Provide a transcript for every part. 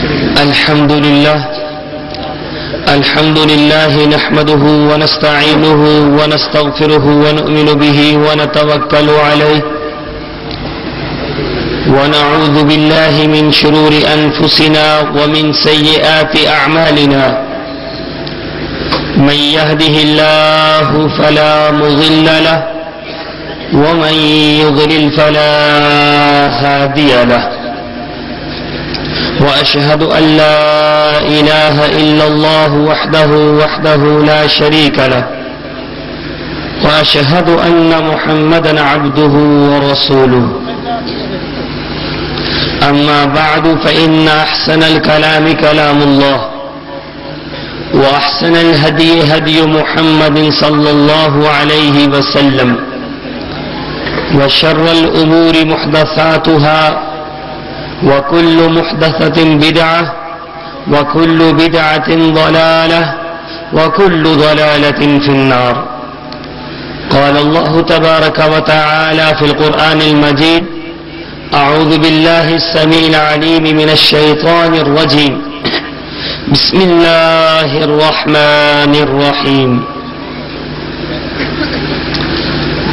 الحمد لله نحمده ونستعينه ونستغفره ونؤمن به ونتوكل عليه ونعوذ بالله من شرور أنفسنا ومن سيئات أعمالنا من يهده الله فلا مضل له ومن يضلل فلا هادي له وأشهد أن لا إله إلا الله وحده لا شريك له وأشهد أن محمدا عبده ورسوله أما بعد فإن أحسن الكلام كلام الله وأحسن الهدي هدي محمد صلى الله عليه وسلم وشر الأمور محدثاتها وكل محدثة بدعة وكل بدعة ضلالة وكل ضلالة في النار. قال الله تبارك وتعالى في القرآن المجيد: أعوذ بالله السميع العليم من الشيطان الرجيم. بسم الله الرحمن الرحيم.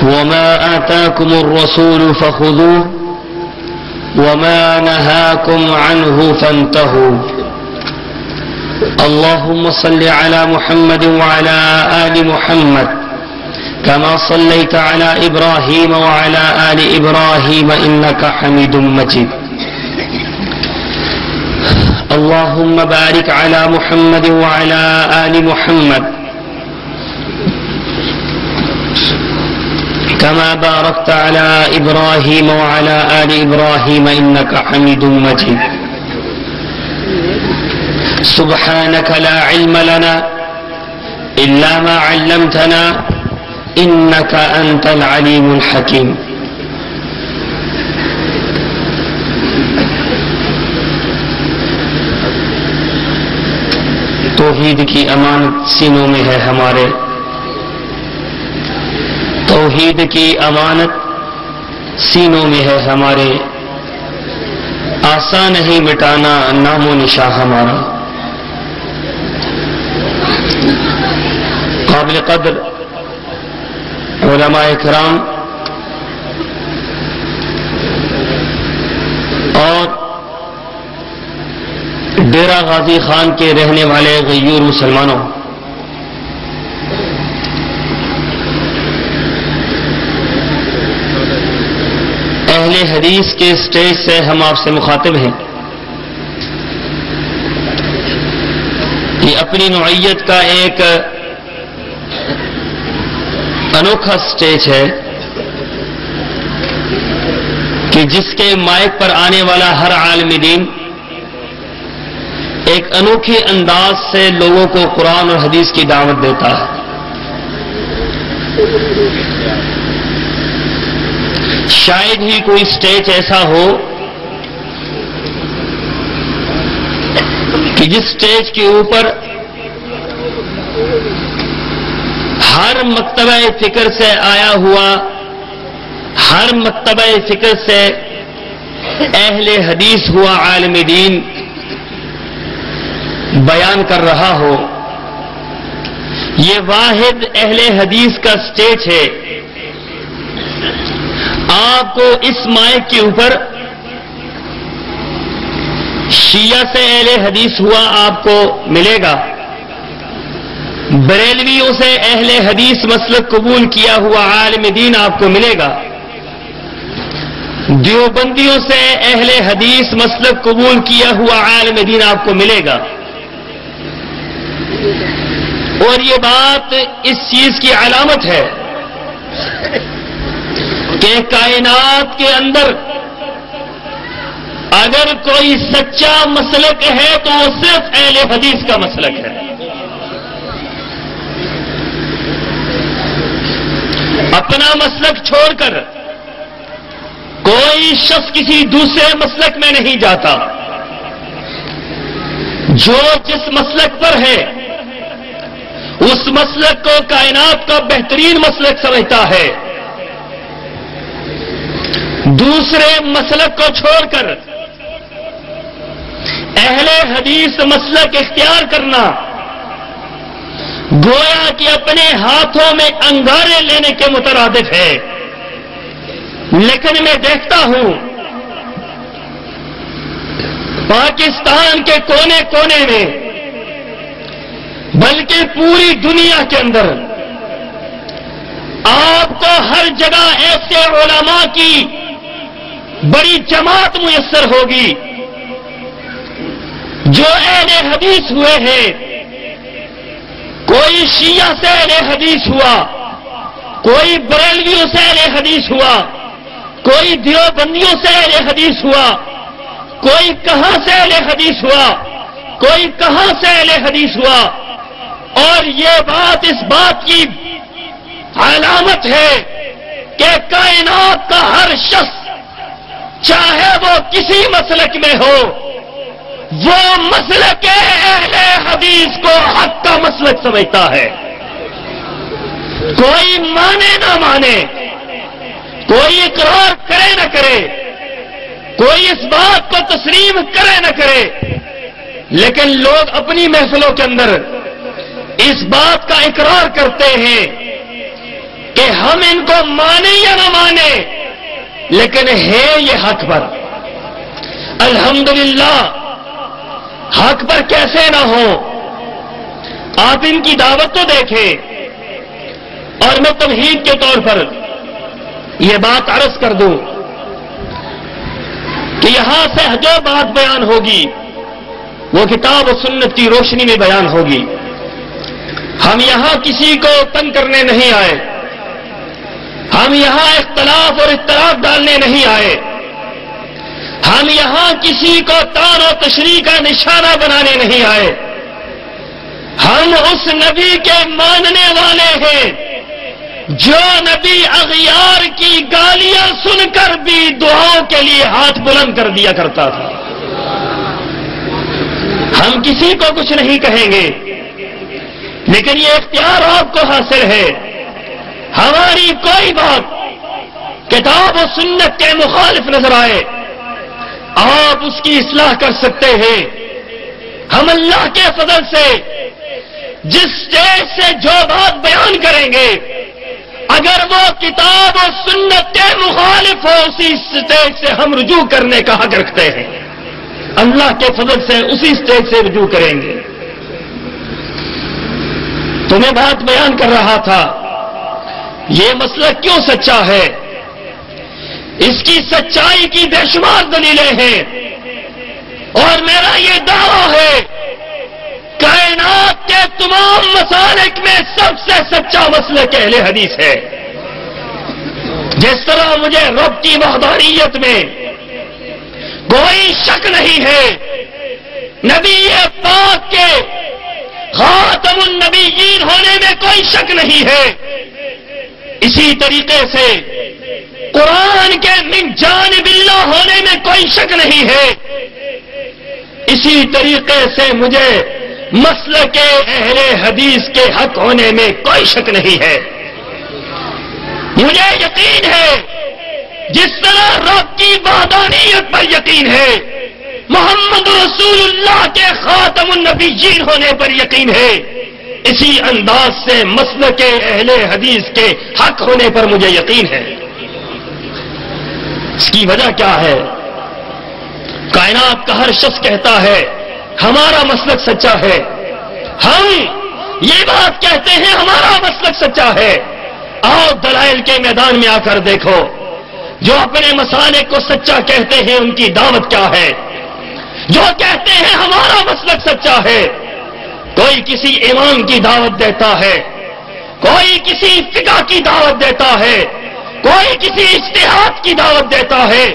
وما آتاكم الرسول فخذوه وما نهاكم عنه فانتهوا. اللهم صل على محمد وعلى آل محمد كما صليت على إبراهيم وعلى آل إبراهيم إنك حميد مجيد. اللهم بارك على محمد وعلى آل محمد كما باركت على إبراهيم وعلى آل إبراهيم إنك حميد مجيد. سبحانك لا علم لنا إلا ما علمتنا إنك أنت العليم الحكيم. توحید کی امانت سینوں میں ہے ہمارے، توحید کی امانت سینوں میں ہے ہمارے، آسان نہیں مٹانا نام و نشاں ہمارا. قابل قدر علماء کرام اور ڈیرہ غازی خان کے رہنے والے غیور مسلمانوں، اہل حدیث کے سٹیج سے ہم آپ سے مخاطب ہیں. یہ اپنی نوعیت کا ایک انوکھا سٹیج ہے کہ جس کے مائک پر آنے والا ہر عالم دین ایک انوکھے انداز سے لوگوں کو قرآن اور حدیث کی دعوت دیتا ہے. شاید ہی کوئی سٹیج ایسا ہو کہ جس سٹیج کے اوپر ہر مکتبہ فکر سے آیا ہوا، ہر مکتبہ فکر سے اہل حدیث ہوا عالم دین بیان کر رہا ہو. یہ واحد اہل حدیث کا سٹیج ہے. آپ کو اس مائک کے اوپر شیعہ سے اہل حدیث ہوا آپ کو ملے گا، بریلویوں سے اہل حدیث مسلک قبول کیا ہوا عالم دین آپ کو ملے گا، دیوبندیوں سے اہل حدیث مسلک قبول کیا ہوا عالم دین آپ کو ملے گا. اور یہ بات اس چیز کی علامت ہے کہ کائنات کے اندر اگر کوئی سچا مسلک ہے تو وہ صرف اہل حدیث کا مسلک ہے. اپنا مسلک چھوڑ کر کوئی شخص کسی دوسرے مسلک میں نہیں جاتا. جو جس مسلک پر ہے اس مسلک کو کائنات کا بہترین مسلک سمجھتا ہے. دوسرے مسلک کو چھوڑ کر اہل حدیث مسلک اختیار کرنا گویا کہ اپنے ہاتھوں میں انگارے لینے کے مترادف ہے. لیکن میں دیکھتا ہوں پاکستان کے کونے کونے میں بلکہ پوری دنیا کے اندر آپ کو ہر جگہ ایسے علماء کی بڑی جماعت میسر ہوگی جو اہل حدیث ہوئے ہیں. کوئی شیعہ سے اہل حدیث ہوا, کوئی بریلویوں سے اہل حدیث ہوا, کوئی دیوبندیوں سے اہل حدیث ہوا, کوئی کہاں سے اہل حدیث ہوا, کوئی کہاں سے اہل حدیث ہوا. اور یہ بات اس بات کی علامت ہے کہ کائنات کا ہر شخص چاہے وہ کسی مسلک میں ہو وہ مسلک اہل حدیث کو حق کا مسلک سمجھتا ہے. کوئی مانے نہ مانے, کوئی اقرار کرے نہ کرے, کوئی اس بات کو تسلیم کرے نہ کرے, لیکن لوگ اپنی محفلوں کے اندر اس بات کا اقرار کرتے ہیں کہ ہم ان کو مانے یا نہ مانے لیکن ہے یہ حق پر. الحمدللہ حق پر کیسے نہ ہو. آپ ان کی دعوت تو دیکھیں. اور میں تمہید کے طور پر یہ بات عرض کر دوں کہ یہاں سے جو بات بیان ہوگی وہ کتاب و سنت کی روشنی میں بیان ہوگی. ہم یہاں کسی کو تنگ کرنے نہیں آئے, ہم یہاں اختلاف اور اختلاف ڈالنے نہیں آئے, ہم یہاں کسی کو تان و تشریح کا نشانہ بنانے نہیں آئے. ہم اس نبی کے ماننے والے ہیں جو نبی اغیار کی گالیاں سن کر بھی دعاؤں کے لیے ہاتھ بلند کر دیا کرتا تھا. ہم کسی کو کچھ نہیں کہیں گے لیکن یہ اختیار آپ کو حاصل ہے. ہماری کوئی بات کتاب و سنت کے مخالف نظر آئے آپ اس کی اصلاح کر سکتے ہیں. ہم اللہ کے فضل سے جس اسٹیج سے جو بات بیان کریں گے اگر وہ کتاب و سنت کے مخالف ہو اسی اسٹیج سے ہم رجوع کرنے کا حق رکھتے ہیں. اللہ کے فضل سے اسی اسٹیج سے رجوع کریں گے. تو میں بات بیان کر رہا تھا یہ مسئلہ کیوں سچا ہے. اس کی سچائی کی بے شمار دلیلیں ہیں اور میرا یہ دعویٰ ہے کائنات کے تمام مسالک میں سب سے سچا مسلک اہل حدیث ہے. جس طرح مجھے رب کی وحدانیت میں کوئی شک نہیں ہے, نبی پاک کے خاتم النبیین ہونے میں کوئی شک نہیں ہے, اسی طریقے سے قرآن کے من جانب اللہ ہونے میں کوئی شک نہیں ہے, اسی طریقے سے مجھے مسلک اہل حدیث کے حق ہونے میں کوئی شک نہیں ہے. مجھے یقین ہے جس طرح رب کی وحدانیت پر یقین ہے, محمد رسول اللہ کے خاتم النبیین ہونے پر یقین ہے, اسی انداز سے مسلک اہل حدیث کے حق ہونے پر مجھے یقین ہے. اس کی وجہ کیا ہے؟ کائنات کا ہر شخص کہتا ہے ہمارا مسلک سچا ہے. ہم یہ بات کہتے ہیں ہمارا مسلک سچا ہے. آؤ دلائل کے میدان میں آ کر دیکھو جو اپنے مسالک کو سچا کہتے ہیں ان کی دعوت کیا ہے. جو کہتے ہیں ہمارا مسلک سچا ہے, کوئی کسی امام کی دعوت دیتا ہے, کوئی کسی فقہ کی دعوت دیتا ہے, کوئی کسی اجتہاد کی دعوت دیتا ہے,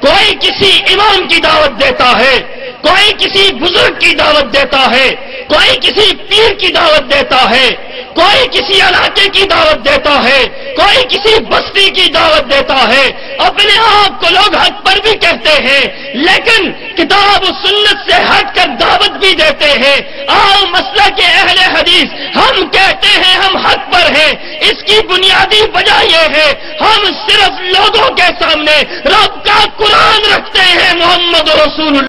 کوئی کسی امام کی دعوت دیتا ہے, کوئی کسی بزرگ کی دعوت دیتا ہے, کوئی کسی پیر کی دعوت دیتا ہے, کوئی کسی علاقے کی دعوت دیتا ہے, کوئی کسی بستی کی دعوت دیتا ہے. اپنے آپ کو لوگ حق پر بھی کہتے ہیں لیکن کتاب و سنت سے ہٹ کر دعوت بھی دیتے ہیں. آؤ مسئلہ کے اہل حدیث ہم کہتے ہیں ہم حق پر ہیں. اس کی بنیادی وجہ یہ ہے ہم صرف لوگوں کے سامنے رب کا قرآن رکھتے ہیں, محمد رسول اللہ